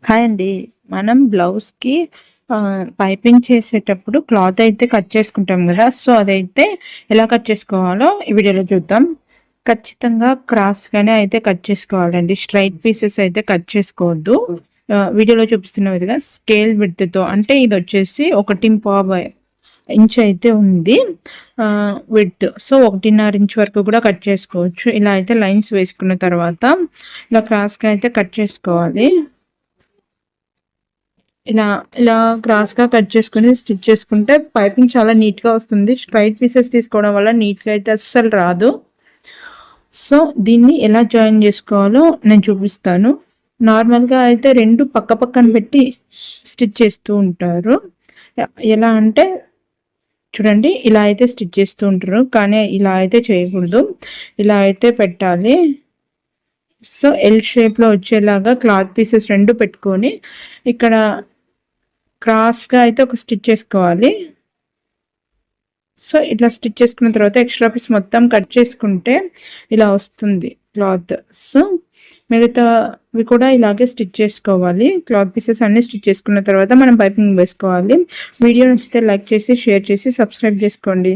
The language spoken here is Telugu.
హాయ్ అండి. మనం బ్లౌజ్‌కి పైపింగ్ చేసేటప్పుడు క్లాత్ అయితే కట్ చేసుకుంటాం గదా! సో, అదైతే ఎలా కట్ చేసుకోవాలో ఈ వీడియోలో చూద్దాం. ఖచ్చితంగా క్రాస్‌గానే అయితే కట్ చేసుకోవాలండి. స్ట్రెయిట్ పీసెస్ అయితే కట్ చేసుకోవద్దు. వీడియోలో చూపిస్తున్న విధంగా స్కేల్ విడ్త్‌తో అంటే ఇదొచ్చేసి 1.5 ఇంచ్ అయితే ఉంది విడ్త్. సో, 1.5 ఇంచ్ వరకు కూడా కట్ చేసుకోవచ్చు. ఇలా అయితే లైన్స్ వేసుకున్న తర్వాత ఇలా క్రాస్‌గా అయితే కట్ చేసుకోవాలి. ఇలా ఇలా క్రాస్‌గా కట్ చేసుకొని స్టిచ్ చేసుకుంటే పైపింగ్ చాలా నీట్‌గా వస్తుంది. స్ట్రెయిట్ పీసెస్ తీసుకోవడం వల్ల నీట్‌గా అయితే అస్సలు రాదు. సో, దీన్ని ఎలా జాయిన్ చేసుకోవాలో నేను చూపిస్తాను. నార్మల్‌గా అయితే 2 పక్క పక్కన పెట్టి స్టిచ్ చేస్తూ ఉంటారు. ఎలా అంటే చూడండి ఇలా అయితే స్టిచ్ చేస్తూ ఉంటారు. కానీ ఇలా అయితే చేయకూడదు. ఇలా అయితే పెట్టాలి. సో, ఎల్ షేప్‌లో వచ్చేలాగా క్లాత్ పీసెస్ 2 పెట్టుకొని ఇక్కడ క్రాస్‌గా అయితే ఒక స్టిచ్ చేసుకోవాలి. సో, ఇట్లా స్టిచ్ చేసుకున్న తర్వాత ఎక్స్‌ట్రా పీస్ మొత్తం కట్ చేసుకుంటే ఇలా వస్తుంది క్లాత్. సో, మిగతావి కూడా ఇలాగే స్టిచ్ చేసుకోవాలి. క్లాత్ పీసెస్ అన్నీ స్టిచ్ చేసుకున్న తర్వాత మనం పైపింగ్ వేసుకోవాలి. వీడియో నచ్చితే లైక్ చేసి, షేర్ చేసి, సబ్స్క్రైబ్ చేసుకోండి.